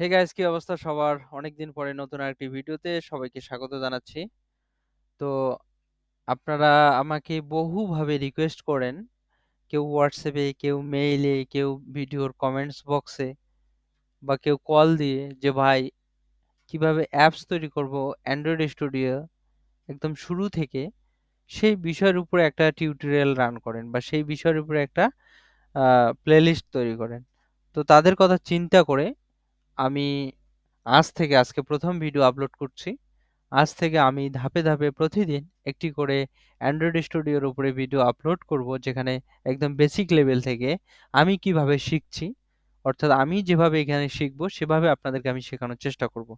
Hey guys, কি অবস্থা সবার? অনেকদিন পরে নতুন আরেকটি ভিডিওতে সবাইকে স্বাগত জানাচ্ছি। তো আপনারা আমাকে বহুভাবে রিকোয়েস্ট করেন, কেউ হোয়াটসঅ্যাপে, কেউ মেইলে, কেউ ভিডিওর কমেন্টস বক্সে বা কেউ কল দিয়ে যে ভাই কিভাবে অ্যাপস তৈরি করব অ্যান্ড্রয়েড স্টুডিও একদম শুরু থেকে সেই বিষয়ের উপরে একটা টিউটোরিয়াল রান করেন বা সেই বিষয়ের উপরে একটা প্লেলিস্ট তৈরি করেন। তো তাদের কথা চিন্তা করে আমি আজকে প্রথম ভিডিও আপলোড করছি। আজ থেকে আমি ধাপে ধাপে প্রতিদিন একটি করে অ্যান্ড্রয়েড স্টুডিওর উপরে ভিডিও আপলোড করব, যেখানে একদম বেসিক লেভেল থেকে আমি কিভাবে শিখছি, অর্থাৎ আমি যেভাবে এখানে শিখবো সেভাবে আপনাদেরকে আমি শেখানোর চেষ্টা করব।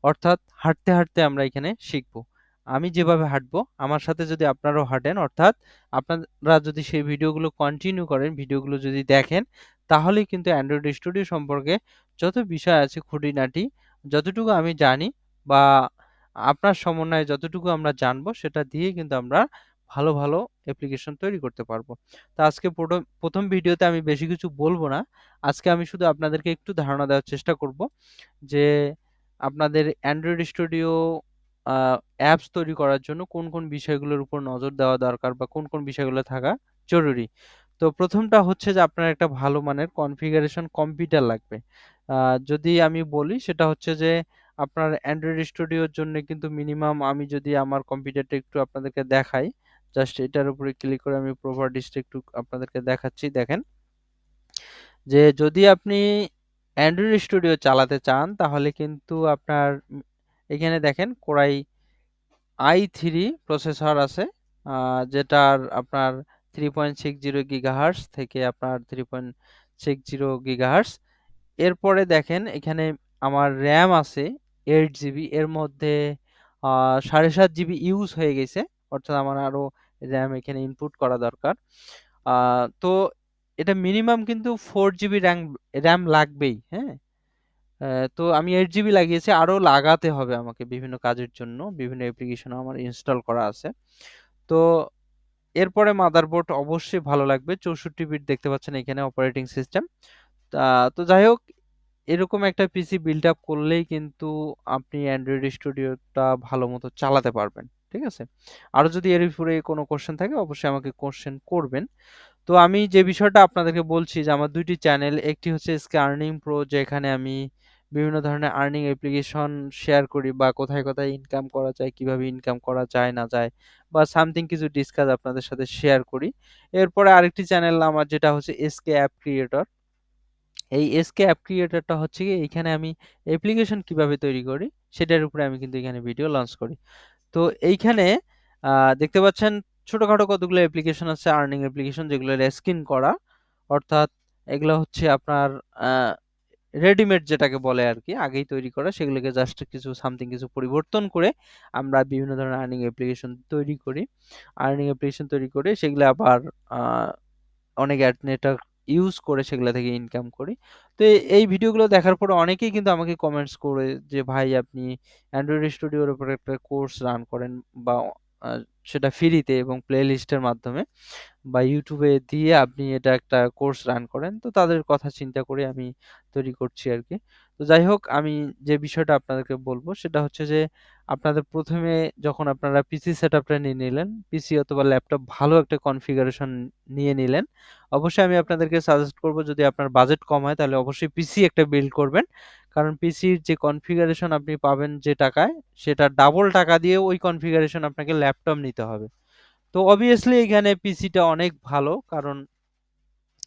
অর্থাৎ হাঁটতে হাঁটতে আমরা এখানে শিখবো। আমি যেভাবে হাঁটবো আমার সাথে যদি আপনারাও হাঁটেন, অর্থাৎ আপনারা যদি সেই ভিডিওগুলো কন্টিনিউ করেন, ভিডিওগুলো যদি দেখেন, তাহলেই কিন্তু অ্যান্ড্রয়েড স্টুডিও সম্পর্কে যত বিষয় আছে খুঁটিনাটি যতটুকু আমি জানি বা আপনার সমন্বয়ে যতটুকু আমরা জানবো সেটা দিয়ে কিন্তু আমরা ভালো ভালো অ্যাপ্লিকেশন তৈরি করতে পারবো। তো আজকে প্রথম ভিডিওতে আমি বেশি কিছু বলবো না। আজকে আমি শুধু আপনাদেরকে একটু ধারণা দেওয়ার চেষ্টা করব যে আপনাদের অ্যান্ড্রয়েড স্টুডিও অ্যাপস তৈরি করার জন্য কোন কোন বিষয়গুলোর উপর নজর দেওয়া দরকার বা কোন কোন বিষয়গুলো থাকা জরুরি। তো প্রথমটা হচ্ছে যে আপনার একটা ভালো মানের কনফিগারেশন কম্পিউটার লাগবে। যদি আমি বলি সেটা হচ্ছে যে আপনার অ্যান্ড্রয়েড স্টুডিওর জন্য কিন্তু মিনিমাম, আমি যদি আমার কম্পিউটারটা একটু আপনাদেরকে দেখাই, জাস্ট এটার উপরে ক্লিক করে আমি প্রপার্টিসটা একটু আপনাদেরকে দেখাচ্ছি। দেখেন যে যদি আপনি অ্যান্ড্রয়েড স্টুডিও চালাতে চান তাহলে কিন্তু আপনার এখানে দেখেন কোরাই i3 প্রসেসর আছে, যেটার আপনার 3.60 গিগাহার্টজ থেকে আপনার 3.60 গিগাহার্টজ। এরপরে দেখেন এখানে আমার র্যাম আছে 8 জিবি, এর মধ্যে 7.5 জিবি ইউজ হয়ে গেছে, অর্থাৎ আমার আরো র্যাম এখানে ইনপুট করা দরকার। তো এটা মিনিমাম কিন্তু 4 জিবি র্যাম র্যাম লাগবেই, হ্যাঁ। তো আমি 8 জিবি লাগিয়েছি, আরো লাগাতে হবে আমাকে বিভিন্ন কাজের জন্য, বিভিন্ন অ্যাপ্লিকেশন আমার ইনস্টল করা আছে। তো এরপরে মাদারবোর্ড অবশ্যই ভালো লাগবে, 64 বিট দেখতে পাচ্ছেন এখানে অপারেটিং সিস্টেম। তো যাই হোক, এরকম একটা পিসি বিল্ড আপ করলেই কিন্তু আপনি অ্যান্ড্রয়েড স্টুডিওটা ভালো মতো চালাতে পারবেন। ঠিক আছে, আরো যদি এর উপরে কোনো কোশ্চেন থাকে অবশ্যই আমাকে কোশ্চেন করবেন। তো আমি যে বিষয়টা আপনাদেরকে বলছি যে আমার দুইটি চ্যানেল, একটি হচ্ছে এসকে আর্নিং প্রো, যেখানে আমি বিভিন্ন ধরনের আর্নিং অ্যাপ্লিকেশন শেয়ার করি বা কোথায় কোথায় ইনকাম করা যায়, কিভাবে ইনকাম করা যায় না যায় বা সামথিং কিছু ডিসকাস আপনাদের সাথে শেয়ার করি। এরপরে আরেকটি চ্যানেল আমার, যেটা হচ্ছে এসকে অ্যাপ ক্রিয়েটর। এই এসকে অ্যাপ ক্রিয়েটরটা হচ্ছে কি, এইখানে আমি অ্যাপ্লিকেশন কিভাবে তৈরি করি সেটার উপরে আমি কিন্তু এখানে ভিডিও লঞ্চ করি। তো এইখানে দেখতে পাচ্ছেন ছোটখাটো কতগুলো অ্যাপ্লিকেশন আছে, আর্নিং অ্যাপ্লিকেশন, যেগুলো রেস্কিন করা, অর্থাৎ এগুলো হচ্ছে আপনার রেডিমেড যেটাকে বলে আর কি, আগেই তৈরি করা, সেগুলোকে জাস্ট কিছু সামথিং কিছু পরিবর্তন করে আমরা বিভিন্ন ধরনের আর্নিং অ্যাপ্লিকেশন তৈরি করি। আর্নিং অ্যাপ্লিকেশন তৈরি করে সেগুলো আবার অনেক অ্যাড নেটওয়ার্ক ইউজ করে সেগুলা থেকে ইনকাম করি। তো এই ভিডিওগুলো দেখার পরে অনেকেই কিন্তু আমাকে কমেন্টস করে যে ভাই আপনি অ্যান্ড্রয়েড স্টুডিওর উপরে একটা কোর্স রান করেন বা আহ, সেটা ফ্রিতে এবং প্লে লিস্টের মাধ্যমে বা ইউটিউবে দিয়ে আপনি এটা একটা কোর্স রান করেন। তো তাদের কথা চিন্তা করে আমি তৈরি করছি আর কি। তো যাই হোক, আমি যে বিষয়টা আপনাদেরকে বলবো সেটা হচ্ছে যে আপনাদের প্রথমে যখন আপনারা পিসি সেটআপটা নিয়ে নিলেন, পিসি অথবা ল্যাপটপ ভালো একটা কনফিগারেশন নিয়ে নিলেন, অবশ্যই আমি আপনাদেরকে সাজেস্ট করব, যদি আপনার বাজেট কম হয় তাহলে অবশ্যই পিসি একটা বিল্ড করবেন। কারণ পিসির যে কনফিগারেশন আপনি পাবেন যে টাকায়, সেটা ডাবল টাকা দিয়ে ওই কনফিগারেশন আপনাকে ল্যাপটপ নিতে হবে। তো অবভিয়াসলি এখানে পিসিটা অনেক ভালো, কারণ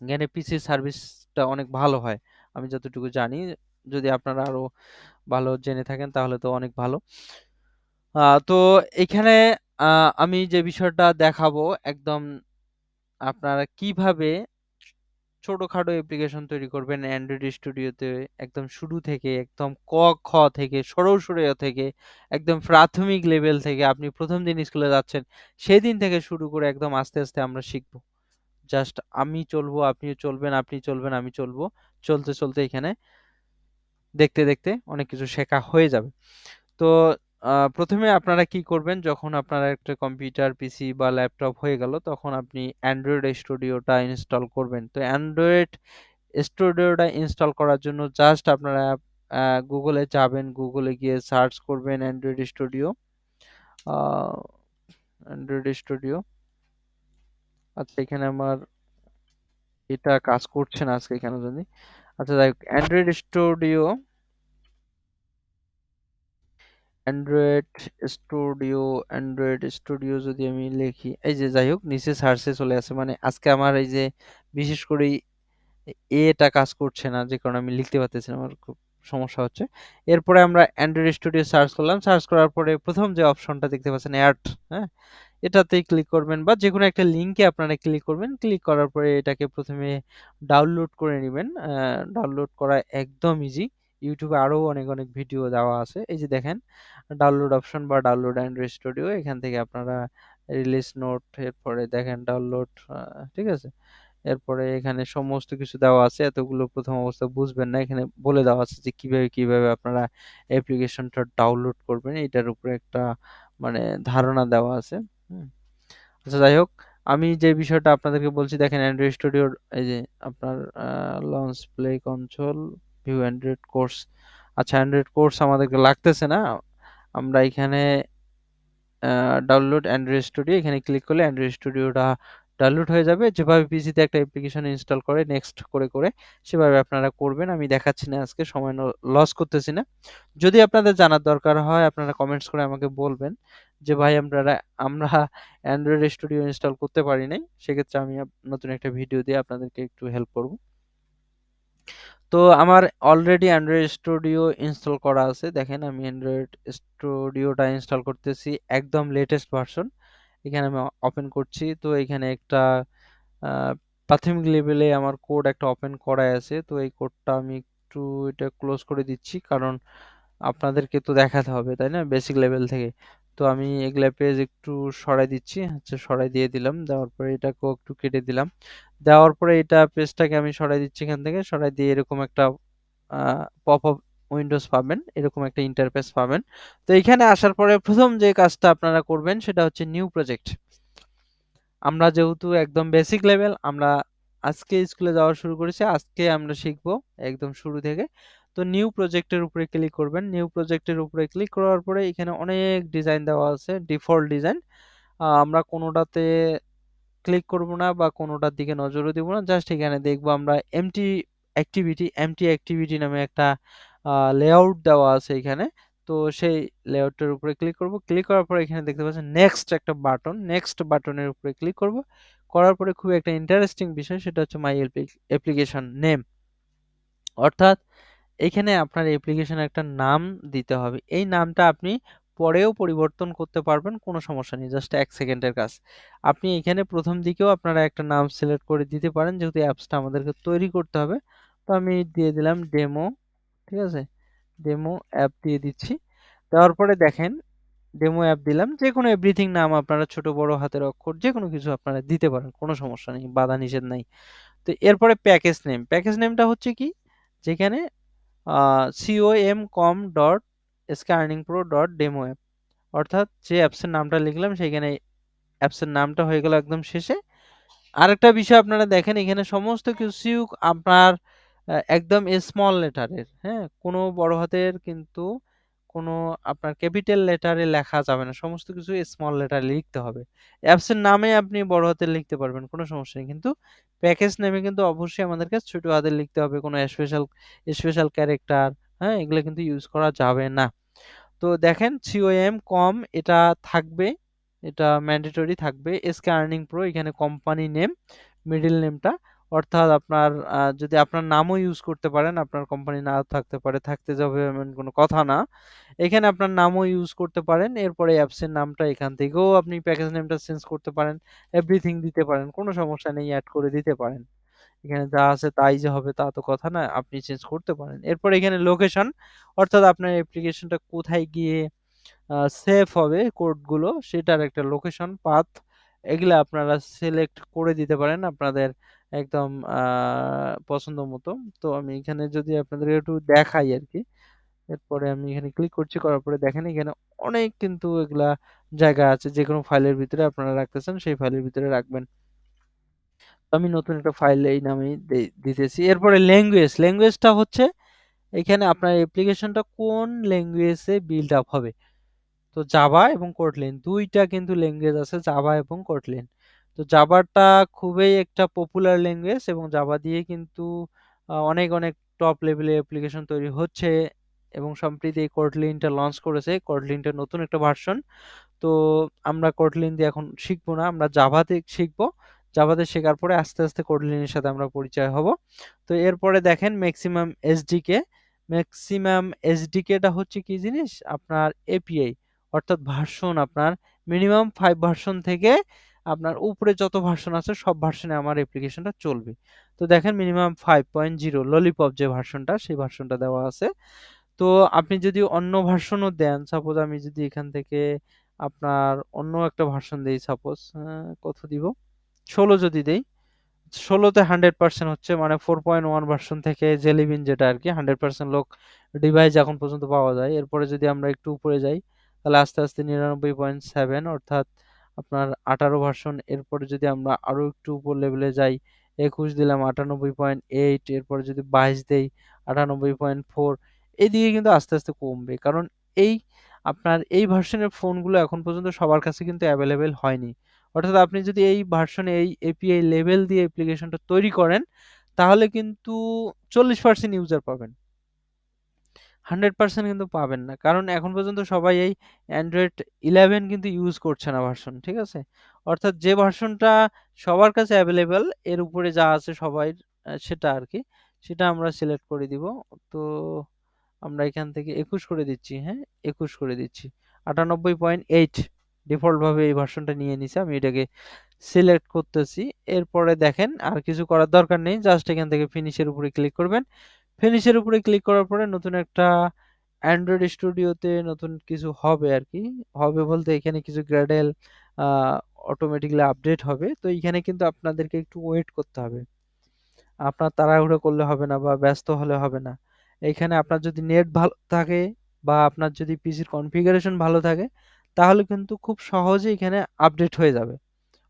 এখানে পিসি সার্ভিসটা অনেক ভালো হয় আমি যতটুকু জানি। যদি আপনারা আরো ভালো জেনে থাকেন তাহলে তো অনেক ভালো। তো এখানে আমি যে বিষয়টা দেখাবো একদম, আপনারা কিভাবে ছোটখাটো অ্যাপ্লিকেশন তৈরি করবেন অ্যান্ড্রয়েড স্টুডিওতে, একদম শুরু থেকে, একদম ক খ থেকে, সরল সুরেও থেকে, একদম প্রাথমিক লেভেল থেকে, আপনি প্রথম দিন স্কুলে যাচ্ছেন সেদিন থেকে শুরু করে একদম আস্তে আস্তে আমরা শিখবো। জাস্ট আমি চলবো, আপনিও চলবেন, আপনি চলবেন, আমি চলবো, চলতে চলতে এখানে দেখতে দেখতে অনেক কিছু শেখা হয়ে যাবে। তো প্রথমে আপনারা কি করবেন, যখন আপনার একটা কম্পিউটার, পিসি বা ল্যাপটপ হয়ে গেল, তখন আপনি অ্যান্ড্রয়েড স্টুডিওটা ইনস্টল করবেন। তো অ্যান্ড্রয়েড স্টুডিওটা ইনস্টল করার জন্য জাস্ট আপনারা গুগলে যাবেন, গুগলে গিয়ে সার্চ করবেন অ্যান্ড্রয়েড স্টুডিও। Android studio. আচ্ছা, এখানে আমার এটা কাজ করছে না আজকে কেন জানি। আচ্ছা, যাই হোক, অ্যান্ড্রয়েড স্টুডিও, অ্যান্ড্রয়েড স্টুডিও যদি আমি লিখি, এই যে যাই হোক নিচে সার্চে চলে আসে। মানে আজকে আমার এই যে বিশেষ করে এটা কাজ করছে না, যে কারণে আমি লিখতে পারতেছি না, আমার খুব সমস্যা হচ্ছে। এরপরে আমরা অ্যান্ড্রয়েড স্টুডিও সার্চ করলাম, সার্চ করার পরে প্রথম যে অপশনটা দেখতে পাচ্ছেন অ্যাড, হ্যাঁ, এটাতে ক্লিক করবেন বা যে কোনো একটা লিঙ্কে আপনারা ক্লিক করবেন। ক্লিক করার পরে এটাকে প্রথমে ডাউনলোড করে নেবেন। ডাউনলোড করা একদম ইজি। ইউটিউবে আরো অনেক অনেক ভিডিও দেওয়া আছে। এই যে দেখেন ডাউনলোড অপশন বা ডাউনলোড অ্যান্ড্রয়েড স্টুডিও, এখান থেকে আপনারা রিলিজ নোট, এরপরে দেখেন ডাউনলোড, ঠিক আছে। এরপরে এখানে সমস্ত কিছু দেওয়া আছে, এতগুলো প্রথম অবস্থা বুঝবেন না, এখানে বলে দেওয়া আছে যে কিভাবে কিভাবে আপনারা অ্যাপ্লিকেশনটা ডাউনলোড করবেন, এটার উপরে একটা মানে ধারণা দেওয়া আছে। হুম। আচ্ছা, যাই হোক, আমি যে বিষয়টা আপনাদেরকে বলছি, দেখেন অ্যান্ড্রয়েড স্টুডিওর এই যে আপনার launch, play, control, view Android course. আচ্ছা, অ্যান্ড্রয়েড কোর্স আমাদেরকে লাগতেছে না, আমরা এখানে ডাউনলোড অ্যান্ড্রয়েড স্টুডিও, এখানে ক্লিক করলে অ্যান্ড্রয়েড স্টুডিওটা ডাউনলোড হয়ে যাবে। যেভাবে পিসিতে একটা অ্যাপ্লিকেশন ইনস্টল করে নেক্সট করে করে সেভাবে আপনারা করবেন। আমি দেখাচ্ছি না আজকে, সময় লস করতেছি না। যদি আপনাদের জানার দরকার হয় আপনারা কমেন্টস করে আমাকে বলবেন যে ভাই আমরা অ্যান্ড্রয়েড স্টুডিও ইনস্টল করতে পারি নাই, সেক্ষেত্রে আমি নতুন একটা ভিডিও দিয়ে আপনাদেরকে একটু হেল্প করব। তো আমার অলরেডি অ্যান্ড্রয়েড স্টুডিও ইনস্টল করা আছে, দেখেন আমি অ্যান্ড্রয়েড স্টুডিওটা ইনস্টল করতেছি, একদম লেটেস্ট ভার্সন। এখানে আমি ওপেন করছি, তো এখানে একটা আহ, প্রাথমিক লেভেলে আমার কোড একটা ওপেন করা আছে। তো এই কোডটা আমি একটু এটা ক্লোজ করে দিচ্ছি, কারণ আপনাদেরকে তো দেখাতে হবে তাই না, বেসিক লেভেল থেকে। তো আমি এগুলা পেজ একটু সরাই দিচ্ছি, আচ্ছা সরাই দিয়ে দিলাম, দেওয়ার পরে এটাকেও একটু কেটে দিলাম। দেওয়ার পরে এটা পেজটাকে আমি সরাই দিচ্ছি, এখান থেকে সরাই দিয়ে এরকম একটা পপ আপ উইন্ডোজ পাবেন, এরকম একটা ইন্টারফেস পাবেন। তো এখানে আসার পরে প্রথম যে কাজটা আপনারা করবেন সেটা হচ্ছে নিউ প্রজেক্ট। আমরা যেহেতু একদম বেসিক লেভেল, আমরা আজকে স্কুলে যাওয়া শুরু করেছি, আজকে আমরা শিখবো একদম শুরু থেকে। তো নিউ প্রজেক্টের উপরে ক্লিক করবেন। নিউ প্রজেক্টের উপরে ক্লিক করার পরে এখানে অনেক ডিজাইন দেওয়া আছে, ডিফল্ট ডিজাইন। আমরা কোনোটাতে ক্লিক করব না বা কোনোটার দিকে নজরও দিব না, জাস্ট এখানে দেখবো আমরা এমটি অ্যাক্টিভিটি নামে একটা লেআউট দেওয়া আছে এখানে। তো সেই লেআউটের উপরে ক্লিক করব। ক্লিক করার পরে এখানে দেখতে পাচ্ছেন নেক্সট একটা বাটন, নেক্সট বাটনের উপরে ক্লিক করব। করার পরে খুব একটা ইন্টারেস্টিং বিষয়, সেটা হচ্ছে মাই অ্যাপ্লিকেশন নেম, অর্থাৎ এখানে আপনার অ্যাপ্লিকেশনের একটা নাম দিতে হবে। এই নামটা আপনি পরেও পরিবর্তন করতে পারবেন, কোনো সমস্যা নেই, জাস্ট 1 সেকেন্ডের কাজ। আপনি এখানে প্রথম দিকেও আপনারা একটা নাম সিলেক্ট করে দিতে পারেন, যেহেতু অ্যাপসটা আমাদেরকে তৈরি করতে হবে। তো আমি দিয়ে দিলাম ডেমো, ঠিক আছে, ডেমো অ্যাপ দিয়ে দিচ্ছি। দেওয়ার পরে দেখেন ডেমো অ্যাপ দিলাম, যে কোনো এভরিথিং নাম আপনারা ছোট বড় হাতের অক্ষর যে কোনো কিছু আপনারা দিতে পারেন, কোনো সমস্যা নেই, বাধা নিষেধ নাই। তো এরপরে প্যাকেজ নেম, প্যাকেজ নেমটা হচ্ছে কি, যেখানে com.skaearningpro.demo অ্যাপ, অর্থাৎ যে অ্যাপসের নামটা লিখলাম সেখানে অ্যাপসের নামটা হয়ে গেল একদম শেষে। আরেকটা বিষয় আপনারা দেখেন, এখানে সমস্ত কিছু আপনার একদম স্মল লেটারের, হ্যাঁ, কোনো বড় হাতের কিন্তু কোনো আপনার ক্যাপিটাল লেটারে লেখা যাবে না, সমস্ত কিছু স্মল লেটারে লিখতে হবে। অ্যাপসের নামে আপনি বড় হাতে লিখতে পারবেন, কোনো সমস্যা নেই, কিন্তু প্যাকেজ নেমে কিন্তু অবশ্যই আমাদেরকে ছোট হাতে লিখতে হবে, কোনো স্পেশাল স্পেশাল ক্যারেক্টার, হ্যাঁ, এগুলো কিন্তু ইউজ করা যাবে না। তো দেখেন সিওএম কম এটা থাকবে, এটা ম্যান্ডেটরি থাকবে। এসকে আর্নিং প্রো, এখানে কোম্পানি নেম, মিডল নেমটা, অর্থাৎ আপনার যদি আপনার নামও ইউজ করতে পারেন, আপনার কোম্পানি নাও থাকতে পারে, থাকতে যাবে এমন কোনো কথা না, এখানে আপনার নামও ইউজ করতে পারেন। এরপরে অ্যাপসের নামটা এখান থেকেও আপনি প্যাকেজ নেমটা চেঞ্জ করতে পারেন, এভরিথিং দিতে পারেন, কোনো সমস্যা নেই, অ্যাড করে দিতে পারেন। এখানে যা আছে তাই যে হবে তা তো কথা না, আপনি চেঞ্জ করতে পারেন। এরপর এখানে লোকেশন, অর্থাৎ আপনার অ্যাপ্লিকেশনটা কোথায় গিয়ে সেভ হবে কোডগুলো, সেটার একটা লোকেশন পাথ, এগুলা আপনারা সিলেক্ট করে দিতে পারেন আপনাদের একদম পছন্দ মতো। তো আমি এখানে যদি আপনাদের একটু দেখাই আর কি, এরপরে আমি এখানে ক্লিক করছি, করার পরে দেখেন এখানে অনেক কিন্তু এগুলা জায়গা আছে, যে কোনো ফাইলের ভিতরে আপনারা রাখতেছেন সেই ফাইলের ভিতরে রাখবেন। তো আমি নতুন একটা ফাইল এই নামে দিতেছি। এরপরে ল্যাঙ্গুয়েজটা হচ্ছে এখানে আপনার অ্যাপ্লিকেশনটা কোন ল্যাঙ্গুয়েজে বিল্ড আপ হবে। তো জাভা এবং কোটলিন ২ টা কিন্তু ল্যাঙ্গুয়েজ আছে, জাভা এবং কোটলিন। তো জাভাটা খুবই একটা পপুলার ল্যাঙ্গুয়েজ এবং জাভা দিয়ে কিন্তু অনেক টপ লেভেলের অ্যাপ্লিকেশন তৈরি হচ্ছে এবং সম্প্রতি এই কোটলিনটা লঞ্চ করেছে। কোটলিনটা নতুন একটা ভার্সন। তো আমরা কোটলিন দিয়ে এখন শিখবো না, আমরা জাভাতে শিখবো। জাভাতে শেখার পরে আস্তে কোটলিনের সাথে আমরা পরিচয় হব। তো এরপরে দেখেন ম্যাক্সিমাম এসডিকে। ম্যাক্সিমাম এসডিকেটা হচ্ছে কি জিনিস? আপনার এপিআই, অর্থাৎ ভার্সন আপনার মিনিমাম 5 ভার্সন থেকে আপনার উপরে যত ভার্সন আছে সব ভার্সনে আমার অ্যাপ্লিকেশনটা চলবে। তো দেখেন মিনিমাম 5.0 ললিপপ যে ভার্সনটা সেই ভার্সনটা দেওয়া আছে। তো আপনি যদি অন্য ভার্সনও দেন, সাপোজ আমি যদি এখান থেকে আপনার অন্য একটা ভার্সন দেই, সাপোজ কত দিব, 16 যদি দেই, 16তে 100% হচ্ছে, মানে 4.1 ভার্সন থেকে জেলিবিন যেটা আর কি 100% লোক ডিভাইস এখন পর্যন্ত পাওয়া যায়। এরপরে যদি আমরা একটু উপরে যাই তাহলে আস্তে 99.7 অর্থাৎ আপনার 18 ভার্সন। এরপরে যদি আমরা আরো একটু উপর লেভেলে যাই, 21 দিলাম 98.8, এরপরে যদি 22 দেই 98.4। এইদিকে কিন্তু আস্তে কমবে, কারণ এই আপনার এই ভার্সনের ফোনগুলো এখন পর্যন্ত সবার কাছে কিন্তু অ্যাভেলেবেল হয়নি। অর্থাৎ আপনি যদি এই ভার্সনে এই এপিআই লেভেল দিয়ে অ্যাপ্লিকেশনটা তৈরি করেন তাহলে কিন্তু 40% ইউজার পাবেন, 100% কিন্তু পাবেন না, কারণ এখন পর্যন্ত সবাই এই অ্যান্ড্রয়েড 11 কিন্তু ইউজ করছে না ভার্সন, ঠিক আছে? অর্থাৎ যে ভার্সনটা সবার কাছে অ্যাভেলেবেল এর উপরে যা আছে সবাই সেটা আর কি, সেটা আমরা সিলেক্ট করে দিব। তো আমরা এখান থেকে 21 করে দিচ্ছি, হ্যাঁ 21 করে দিচ্ছি, 98.8 ডিফল্ট ভাবে এই ভার্সনটা নিয়ে নিছে, আমি এটাকে সিলেক্ট করতেছি। এরপরে দেখেন আর কিছু করার দরকার নেই, জাস্ট এখান থেকে ফিনিশের উপরে ক্লিক করবেন। ফিনিশের উপরে ক্লিক করার পরে নতুন একটা অ্যান্ড্রয়েড স্টুডিওতে নতুন কিছু হবে আর কি, হবে বলতে এখানে কিছু গ্র্যাডেল অটোমেটিক্যালি আপডেট হবে। তো এখানে কিন্তু আপনাদেরকে একটু ওয়েট করতে হবে, আপনার তাড়াহুড়ো করলে হবে না বা ব্যস্ত হলে হবে না। এইখানে আপনার যদি নেট ভালো থাকে বা আপনার যদি পিসির কনফিগারেশন ভালো থাকে তাহলে কিন্তু খুব সহজে এখানে আপডেট হয়ে যাবে।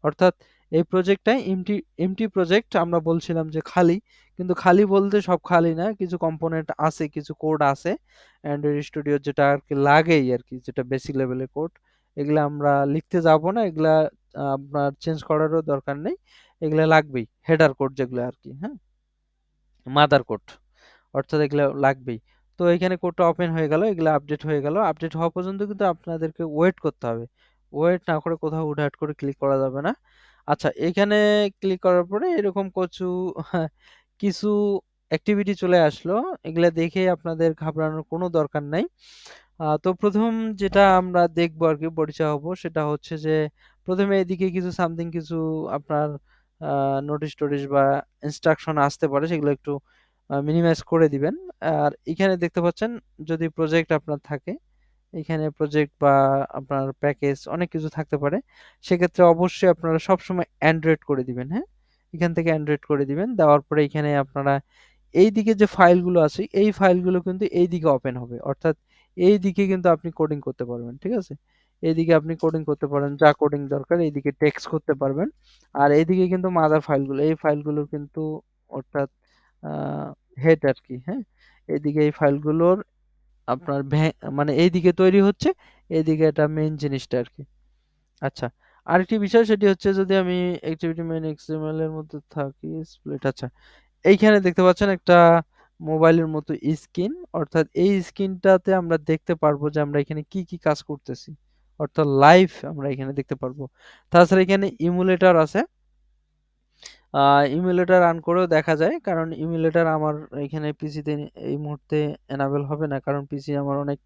অর্থাৎ এই প্রজেক্টটা এমটি এমটি প্রজেক্ট আমরা বলছিলাম যে খালি, কিন্তু খালি বলতে সব খালি না, কিছু কম্পোনেন্ট আছে, কিছু কোড আছে অ্যান্ড্রয়েড স্টুডিওর যেটা আর কি লাগেই আর কি, যেটা বেসিক লেভেলের কোড। এগুলা আমরা লিখতে যাব না, এগুলা আপনার চেঞ্জ করারও দরকার নেই, এগুলা লাগবেই, হেডার কোড যেগুলো আর কি, হ্যাঁ মাদার কোড, অর্থাৎ এগুলো লাগবেই। তো এখানে কোডটা ওপেন হয়ে গেল, এগুলো আপডেট হয়ে গেল, আপডেট হওয়া পর্যন্ত কিন্তু আপনাদেরকে ওয়েট করতে হবে, ওয়েট না করে কোথাও হুটহাট করে ক্লিক করা যাবে না। আচ্ছা, এখানে ক্লিক করার পরে এরকম কিছু অ্যাক্টিভিটি চলে আসলো, এগুলা দেখে আপনাদের ঘাবড়ানোর কোনো দরকার নাই। তো প্রথম যেটা আমরা দেখবো আর কি, পরিচয় হবো, সেটা হচ্ছে যে প্রথমে এদিকে কিছু সামথিং কিছু আপনার নোটিশ টোটিশ বা ইনস্ট্রাকশন আসতে পারে, সেগুলো একটু মিনিমাইজ করে দিবেন। আর এখানে দেখতে পাচ্ছেন যদি প্রজেক্ট আপনার থাকে, এখানে প্রজেক্ট বা আপনার প্যাকেজ অনেক কিছু থাকতে পারে, সেক্ষেত্রে অবশ্যই আপনারা সবসময় অ্যান্ড্রয়েড করে দিবেন, হ্যাঁ এখান থেকে অ্যান্ড্রয়েড করে দিবেন। দেওয়ার পরে এখানে আপনারা এইদিকে যে ফাইলগুলো আছে এই ফাইলগুলো কিন্তু এইদিকে ওপেন হবে, অর্থাৎ এইদিকে কিন্তু আপনি কোডিং করতে পারবেন, ঠিক আছে? এইদিকে আপনি কোডিং করতে পারেন, যা কোডিং দরকার এইদিকে টেক্সট করতে পারবেন। আর এইদিকে কিন্তু মাদার ফাইলগুলো, এই ফাইলগুলো কিন্তু অর্থাৎ হেড আর কি, হ্যাঁ এইদিকে এই ফাইলগুলোর আপনার মানে এইদিকে তৈরি হচ্ছে, এইদিকে এটা মেইন জিনিসটা আর কি। আচ্ছা, আরেকটি বিষয় সেটি হচ্ছে যদি আমি অ্যাক্টিভিটি মেইন এক্সএমএল এর মধ্যে থাকি স্প্লিট, আচ্ছা এইখানে দেখতে পাচ্ছেন একটা মোবাইলের মতো স্ক্রিন, অর্থাৎ এই স্ক্রিনটাতে আমরা দেখতে পারবো যে আমরা এখানে কি কাজ করতেছি, অর্থাৎ লাইভ আমরা এখানে দেখতে পারবো। তাছাড়া এখানে ইমুলেটর আছে, ইমুলেটর রান করেও দেখা যায়, কারণ ইমুলেটর আমার এখানে পিসিতে এই মুহূর্তে এনাবেল হবে না, কারণ পিসি আমার অনেক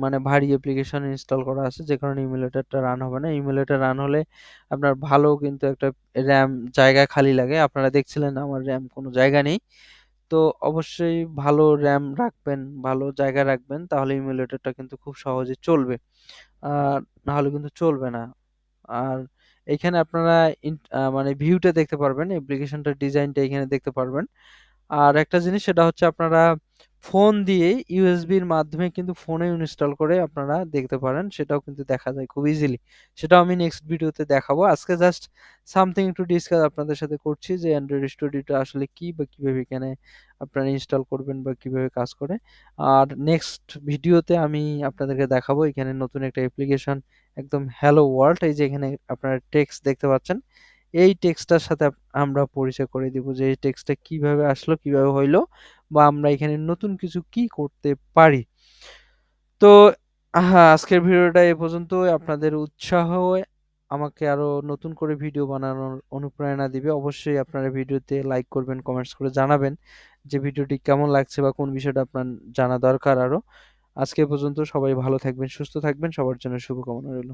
মানে ভারী অ্যাপ্লিকেশন ইনস্টল করা আছে, যে কারণে ইমুলেটরটা রান হবে না। ইমুলেটর রান হলে আপনার ভালো কিন্তু একটা র্যাম জায়গা খালি লাগে, আপনারা দেখছিলেন আমার র্যাম কোনো জায়গা নেই। তো অবশ্যই ভালো র্যাম রাখবেন, ভালো জায়গা রাখবেন, তাহলে ইমুলেটরটা কিন্তু খুব সহজে চলবে, আর না হলে কিন্তু চলবে না। আর এখানে আপনারা মানে ভিউটা দেখতে পারবেন, অ্যাপ্লিকেশনটার ডিজাইনটা এখানে দেখতে পারবেন। আর একটা জিনিস সেটা হচ্ছে আপনারা ফোন দিয়েই ইউএসবির মাধ্যমে কিন্তু ফোনে ইনস্টল করে আপনারা দেখতে পারেন। সেটাও কিন্তু দেখা যায় খুব ইজিলি। সেটাও আমি নেক্সট ভিডিওতে দেখাবো। আজকে জাস্ট সামথিং টু ডিসকাস আপনাদের সাথে করছি যে অ্যান্ড্রয়েড স্টুডিওটা আসলে কি বা কিভাবে এখানে আপনারা ইনস্টল করবেন বা কিভাবে কাজ করে। আর নেক্সট ভিডিওতে আমি আপনাদেরকে দেখাবো এখানে নতুন একটা অ্যাপ্লিকেশন, একদম হ্যালো ওয়ার্ল্ড, এই যে এখানে আপনারা টেক্সট দেখতে পাচ্ছেন। এই টেক্সটটার সাথে আমরা পরিচয় করে দিব যে এই টেক্সটটা কিভাবে আসলো, কিভাবে হইলো, বা আমরা এখানে নতুন কিছু কি করতে পারি। তো হ্যাঁ, আজকের ভিডিওটা এ পর্যন্তই। আপনাদের উৎসাহ আমাকে আরো নতুন করে ভিডিও বানানোর অনুপ্রেরণা দিবে। অবশ্যই আপনারা ভিডিওতে লাইক করবেন, কমেন্টস করে জানাবেন যে ভিডিওটি কেমন লাগছে বা কোন বিষয়টা আপনার জানা দরকার আরো। আজকে এ পর্যন্ত, সবাই ভালো থাকবেন, সুস্থ থাকবেন, সবার জন্য শুভকামনা রইল।